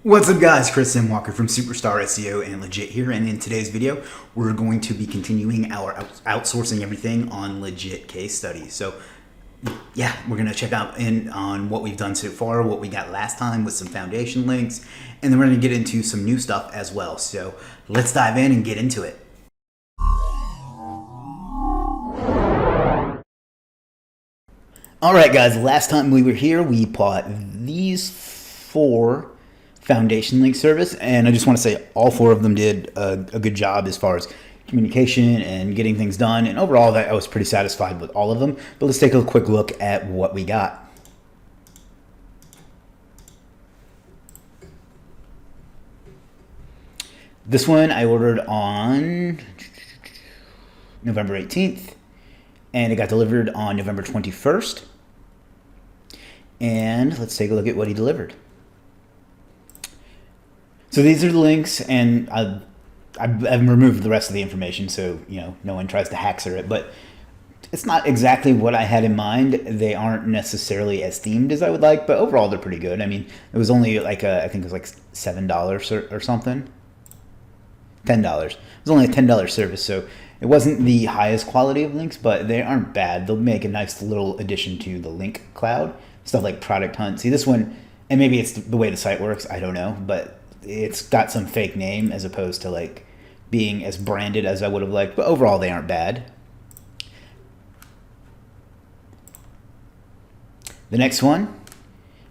What's up guys, Chris M. Walker from Superstar SEO and Legiit here, and in today's video we're going to be continuing our outsourcing everything on Legiit case study. So yeah, we're going to check out on what we've done so far, what we got last time with some foundation links, and then we're going to get into some new stuff as well. So let's dive in and get into it. Alright guys, last time we were here we bought these 4 foundation link service, and I just want to say all 4 of them did a good job as far as communication and getting things done, and overall I was pretty satisfied with all of them. But let's take a quick look at what we got. This one I ordered on November 18th and it got delivered on November 21st. And let's take a look at what he delivered. So these are the links, and I've removed the rest of the information so no one tries to hackser it, but it's not exactly what I had in mind. They aren't necessarily as themed as I would like, but overall they're pretty good. I mean, it was only like I think it was like $7 or something. $10. It was only a $10 service, so it wasn't the highest quality of links, but they aren't bad. They'll make a nice little addition to the link cloud. Stuff like product hunt. See this one, and maybe it's the way the site works, I don't know, but it's got some fake name as opposed to like being as branded as I would have liked, but overall they aren't bad. The next one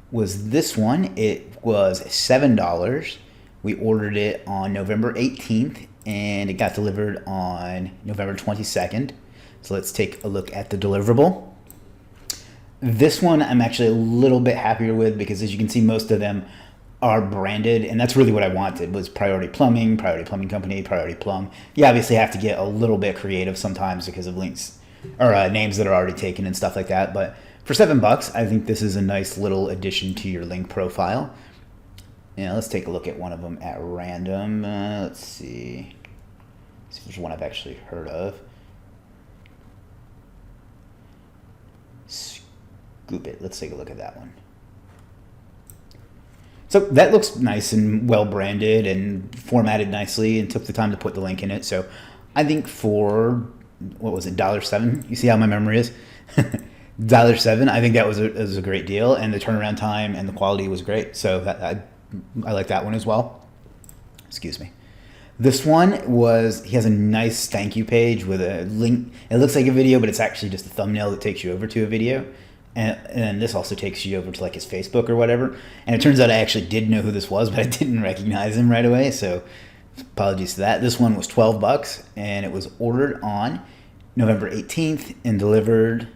was this one. It was $7. We ordered it on November 18th and it got delivered on November 22nd. So let's take a look at the deliverable. This one I'm actually a little bit happier with because, as you can see, most of them are branded, and that's really what I wanted, was Priority Plumbing Company, Priority Plum. You obviously have to get a little bit creative sometimes because of links or names that are already taken and stuff like that, but for $7 I think this is a nice little addition to your link profile. Let's take a look at one of them at random. Let's see if there's one I've actually heard of. Scoop it. Let's take a look at that one. So that looks nice and well branded and formatted nicely, and took the time to put the link in it. So I think for, what was it, $7? You see how my memory is? $7. I think that was a great deal, and the turnaround time and the quality was great. So I like that one as well. Excuse me. This one he has a nice thank you page with a link. It looks like a video, but it's actually just a thumbnail that takes you over to a video. And this also takes you over to like his Facebook or whatever. And it turns out I actually did know who this was, but I didn't recognize him right away. So apologies to that. This one was $12 and it was ordered on November 18th and delivered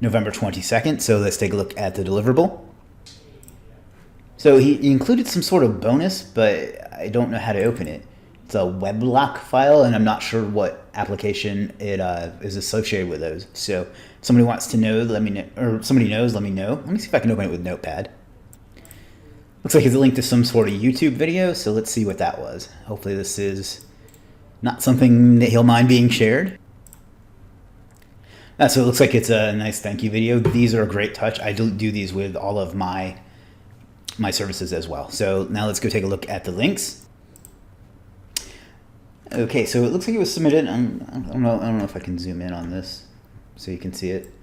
November 22nd. So let's take a look at the deliverable. So he included some sort of bonus, but I don't know how to open it. It's a weblog file, and I'm not sure what application it is associated with those. So if somebody wants to know, let me know, or somebody knows, let me know. Let me see if I can open it with Notepad. Looks like it's a link to some sort of YouTube video, so let's see what that was. Hopefully this is not something that he'll mind being shared. So it looks like it's a nice thank you video. These are a great touch. I do these with all of my services as well. So now let's go take a look at the links. Okay, so it looks like it was submitted. I don't know if I can zoom in on this so you can see it.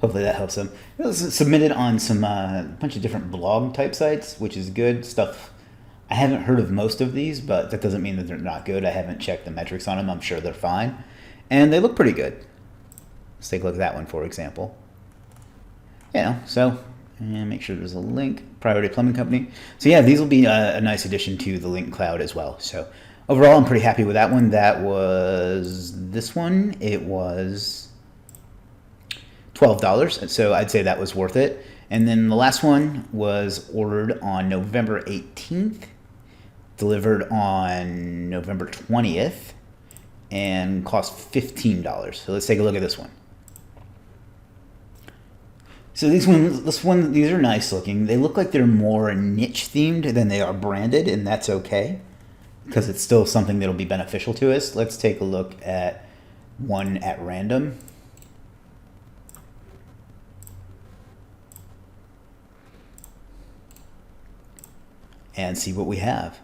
Hopefully that helps them. It was submitted on some bunch of different blog type sites, which is good stuff. I haven't heard of most of these, but that doesn't mean that they're not good. I haven't checked the metrics on them. I'm sure they're fine, and they look pretty good. Let's take a look at that one, for example. So and make sure there's a link. Priority Plumbing Company. So yeah, these will be a nice addition to the link cloud as well. So overall, I'm pretty happy with that one. That was this one. It was $12, so I'd say that was worth it. And then the last one was ordered on November 18th, delivered on November 20th, and cost $15. So let's take a look at this one. So these are nice looking. They look like they're more niche themed than they are branded, and that's okay, because it's still something that'll be beneficial to us. Let's take a look at one at random. and see what we have.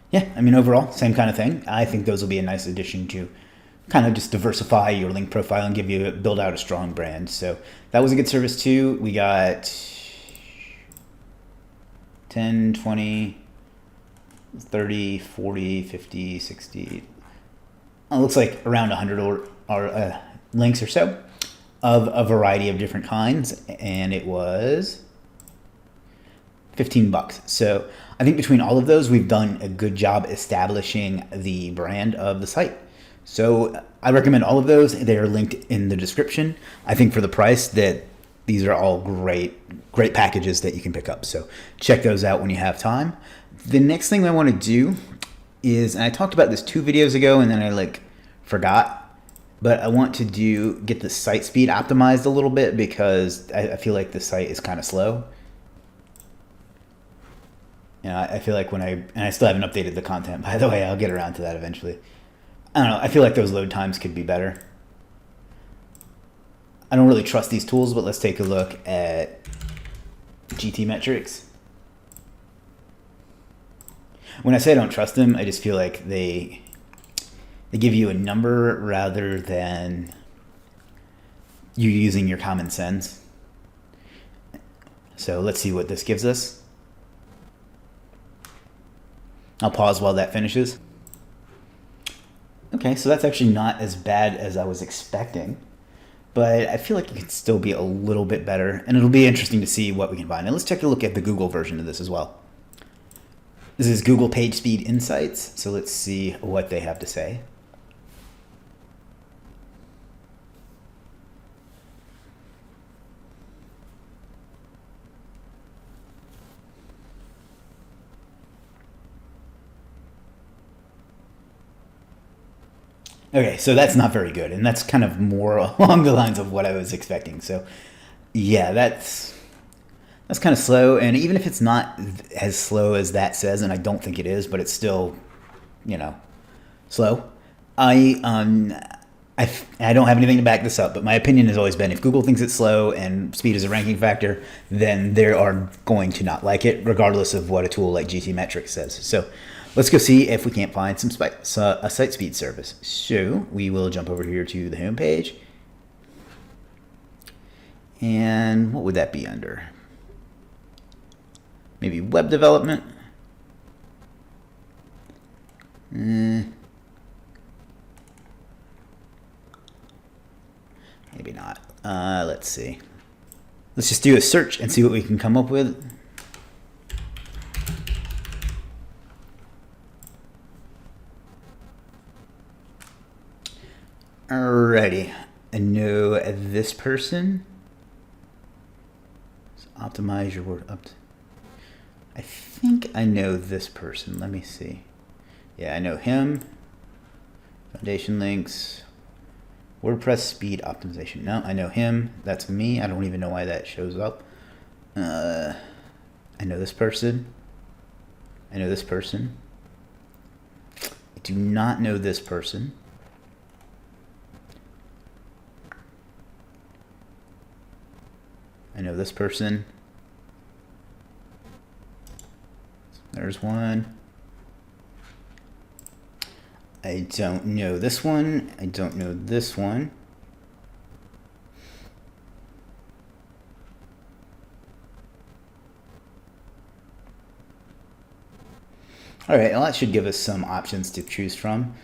Yeah, I mean, overall, same kind of thing. I think those will be a nice addition to kind of just diversify your link profile and build out a strong brand. So that was a good service too. We got 10, 20, 30, 40, 50, 60. It looks like around 100 links or so of a variety of different kinds. And it was $15. So I think between all of those, we've done a good job establishing the brand of the site. So I recommend all of those. They are linked in the description. I think for the price that these are all great packages that you can pick up. So check those out when you have time. The next thing I want to do is, and I talked about this 2 videos ago and then I forgot, but I want to get the site speed optimized a little bit because I feel like the site is kind of slow. I feel like and I still haven't updated the content, by the way. I'll get around to that eventually. I don't know. I feel like those load times could be better. I don't really trust these tools, but let's take a look at GT metrics. When I say I don't trust them, I just feel like they give you a number rather than you using your common sense. So let's see what this gives us. I'll pause while that finishes. Okay, so that's actually not as bad as I was expecting, but I feel like it could still be a little bit better, and it'll be interesting to see what we can find. And let's take a look at the Google version of this as well. This is Google PageSpeed Insights, so let's see what they have to say. Okay, so that's not very good, and that's kind of more along the lines of what I was expecting. So, yeah, that's kind of slow, and even if it's not as slow as that says, and I don't think it is, but it's still, slow. I don't have anything to back this up, but my opinion has always been if Google thinks it's slow and speed is a ranking factor, then they are going to not like it, regardless of what a tool like GT Metrics says. So let's go see if we can't find a site speed service. So we will jump over here to the home page. And what would that be under? Maybe web development. Maybe not. Let's see. Let's just do a search and see what we can come up with. Alrighty. I know this person. So optimize your word up. I think I know this person. Let me see. Yeah, I know him. Foundation links. WordPress speed optimization. No, I know him. That's me. I don't even know why that shows up. I know this person. I know this person. I do not know this person. I know this person. There's one. I don't know this one. I don't know this one. All right, well, that should give us some options to choose from.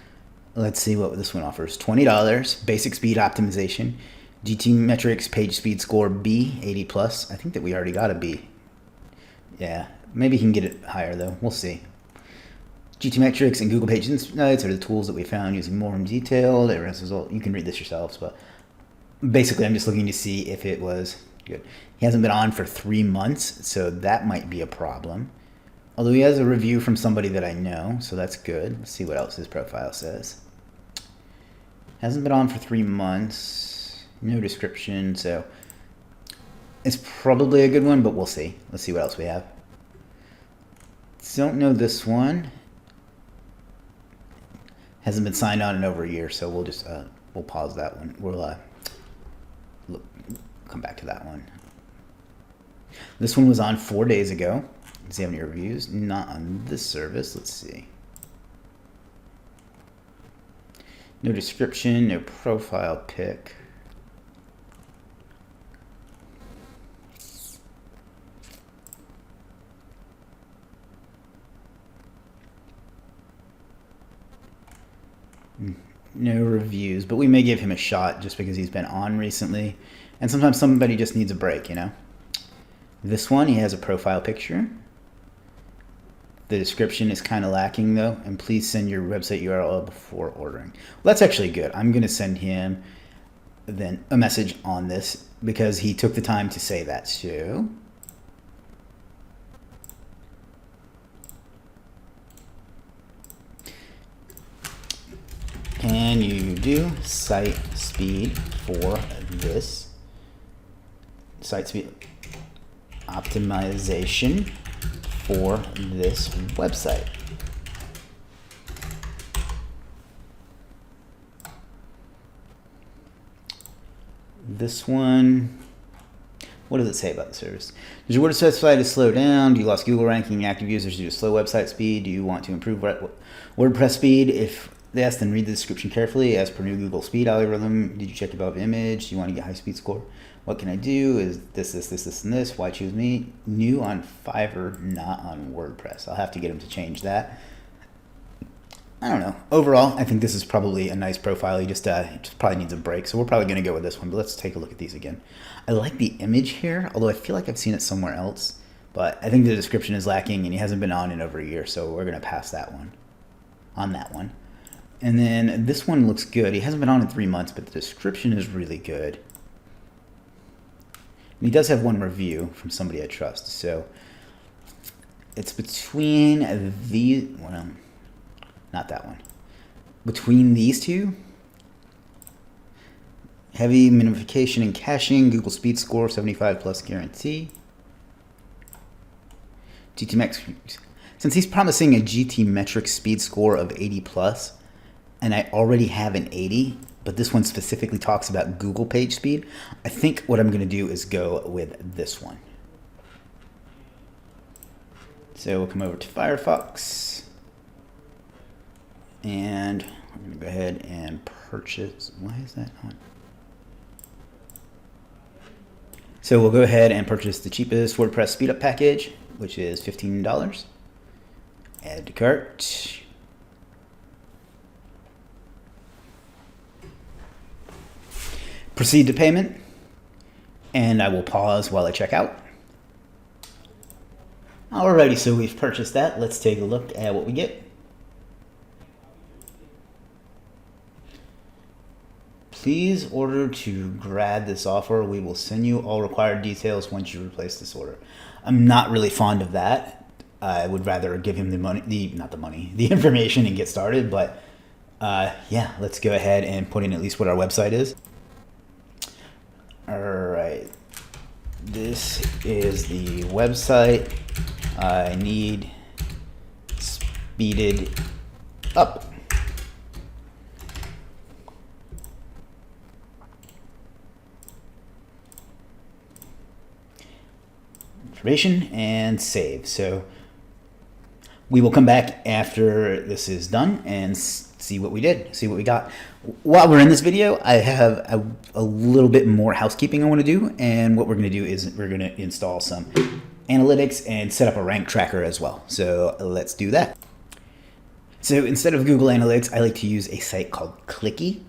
Let's see what this one offers. $20, basic speed optimization, GT Metrics page speed score B, 80 plus. I think that we already got a B. Yeah, maybe he can get it higher though. We'll see. GT Metrics and Google Page Insights are the tools that we found using more in detail. You can read this yourselves, but basically I'm just looking to see if it was good. He hasn't been on for 3 months, so that might be a problem. Although he has a review from somebody that I know, so that's good. Let's see what else his profile says. Hasn't been on for 3 months. No description, so it's probably a good one, but we'll see. Let's see what else we have. Don't know this one. Hasn't been signed on in over a year, so we'll just we'll pause that one. look, come back to that one. This one was on 4 days ago. Does he have any reviews? Not on this service. Let's see. No description, no profile pic. No reviews, but we may give him a shot just because he's been on recently. And sometimes somebody just needs a break, you know? This one, he has a profile picture. The description is kind of lacking though, and please send your website URL before ordering. Well, that's actually good. I'm going to send him then a message on this because he took the time to say that too. Can you do site speed for this? Site speed optimization for this website. This one, what does it say about the service? Does your WordPress site slow down? Do you lost Google ranking, active users due to slow website speed? Do you want to improve WordPress speed? If yes, then read the description carefully. As per new Google speed algorithm, did you check above image? Do you want to get high speed score? What can I do? Is this, and this? Why choose me? New on Fiverr, not on WordPress. I'll have to get him to change that. I don't know. Overall, I think this is probably a nice profile. He just probably needs a break. So we're probably going to go with this one. But let's take a look at these again. I like the image here, although I feel like I've seen it somewhere else. But I think the description is lacking, and he hasn't been on in over a year. So we're going to pass that one on that one. And then this one looks good. He hasn't been on in 3 months, but the description is really good. And he does have one review from somebody I trust. So it's between these, well, not that one. Between these two, heavy minification and caching, Google Speed Score 75 plus guarantee. GTmetrix, since he's promising a GTmetrix speed score of 80 plus, and I already have an 80, but this one specifically talks about Google page speed, I think what I'm going to do is go with this one. So we'll come over to Firefox, and we're going to go ahead and purchase. Why is that on? So we'll go ahead and purchase the cheapest WordPress speed up package, which is $15. Add to cart. Proceed to payment, and I will pause while I check out. Alrighty, so we've purchased that. Let's take a look at what we get. Please order to grab this offer. We will send you all required details once you replace this order. I'm not really fond of that. I would rather give him the money, the information and get started. But yeah, let's go ahead and put in at least what our website is. All right, this is the website. I need speeded up. Information and save. So we will come back after this is done and see what we did, see what we got. While we're in this video, I have a little bit more housekeeping I want to do, and what we're going to do is we're going to install some analytics and set up a rank tracker as well. So let's do that. So instead of Google Analytics, I like to use a site called Clicky.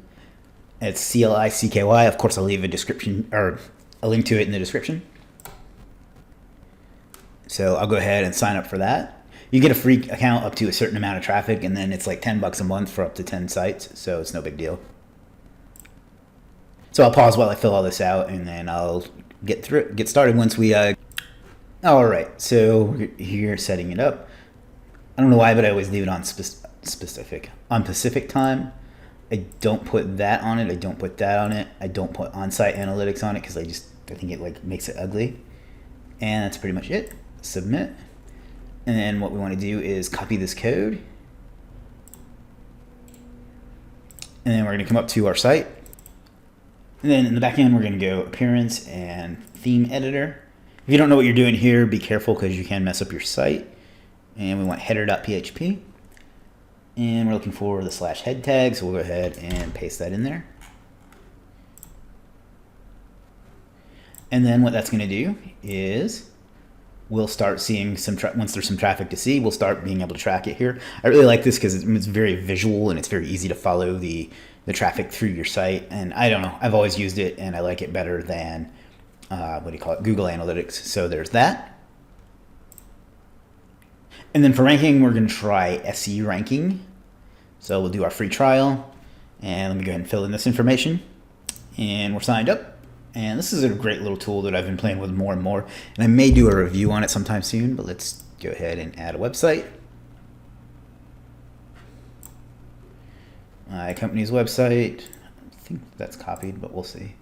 It's C-L-I-C-K-Y. Of course, I'll leave a description or a link to it in the description. So I'll go ahead and sign up for that. You get a free account up to a certain amount of traffic, and then it's like $10 a month for up to 10 sites, so it's no big deal. So I'll pause while I fill all this out, and then I'll get started once we. All right, so we're here setting it up. I don't know why, but I always leave it on Pacific time. I don't put that on it. I don't put that on it. I don't put on-site analytics on it because I think it like makes it ugly. And that's pretty much it. Submit. And then what we want to do is copy this code. And then we're going to come up to our site. And then in the back end, we're going to go appearance and theme editor. If you don't know what you're doing here, be careful because you can mess up your site. And we want header.php. And we're looking for the /head tag, so we'll go ahead and paste that in there. And then what that's going to do is we'll start seeing once there's some traffic to see, we'll start being able to track it here. I really like this because it's very visual and it's very easy to follow the traffic through your site. And I don't know, I've always used it and I like it better than, Google Analytics. So there's that. And then for ranking, we're going to try SE ranking. So we'll do our free trial, and let me go ahead and fill in this information. And we're signed up. And this is a great little tool that I've been playing with more and more. And I may do a review on it sometime soon, but let's go ahead and add a website. My company's website. I think that's copied, but we'll see.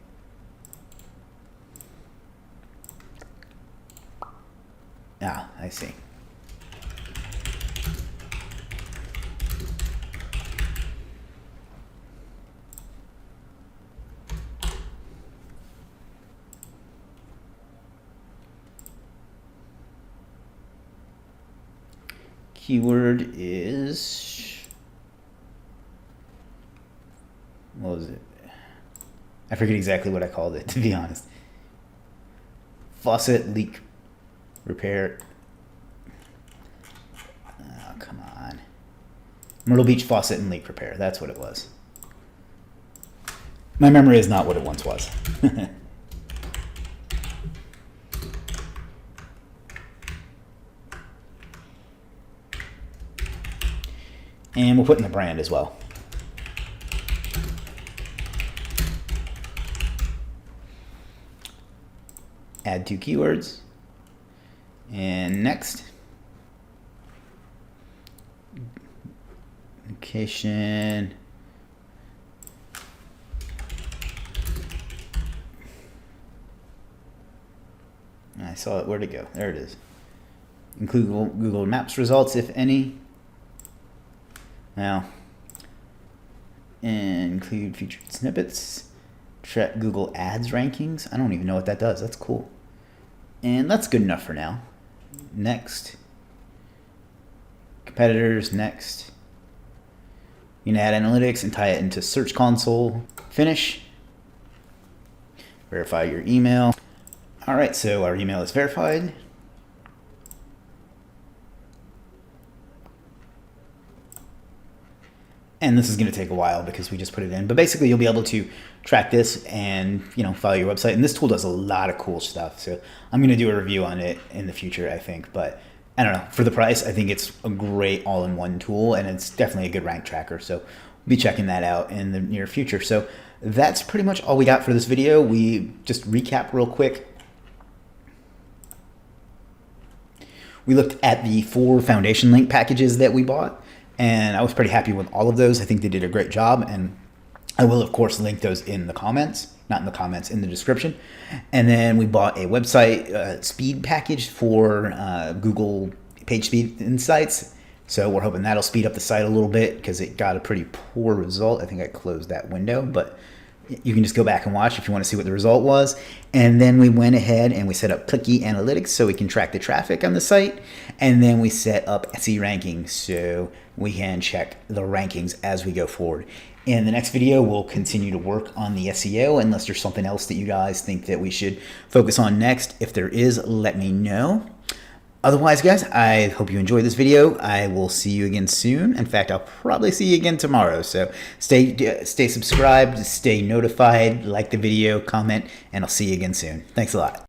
Ah, I see. Keyword is, what was it? I forget exactly what I called it, to be honest. Faucet leak repair. Oh, come on. Myrtle Beach faucet and leak repair. That's what it was. My memory is not what it once was. And we'll put in the brand as well. Add 2 keywords. And next. Location. I saw it. Where'd it go? There it is. Include Google Maps results, if any. Now, include featured snippets, track Google Ads rankings. I don't even know what that does. That's cool. And that's good enough for now. Next. Competitors, next. You can add analytics and tie it into Search Console. Finish. Verify your email. All right, so our email is verified. And this is going to take a while because we just put it in. But basically, you'll be able to track this and, follow your website. And this tool does a lot of cool stuff. So I'm going to do a review on it in the future, I think. But I don't know. For the price, I think it's a great all-in-one tool. And it's definitely a good rank tracker. So we'll be checking that out in the near future. So that's pretty much all we got for this video. We just recap real quick. We looked at the 4 foundation link packages that we bought. And I was pretty happy with all of those. I think they did a great job. And I will, of course, link those in the comments. Not in the comments, in the description. And then we bought a website speed package for Google PageSpeed Insights. So we're hoping that'll speed up the site a little bit because it got a pretty poor result. I think I closed that window. But you can just go back and watch if you want to see what the result was. And then we went ahead and we set up clicky analytics so we can track the traffic on the site. And then we set up SE rankings so we can check the rankings as we go forward. In the next video, we'll continue to work on the SEO unless there's something else that you guys think that we should focus on next. If there is, let me know. Otherwise, guys, I hope you enjoyed this video. I will see you again soon. In fact, I'll probably see you again tomorrow. So stay subscribed, stay notified, like the video, comment, and I'll see you again soon. Thanks a lot.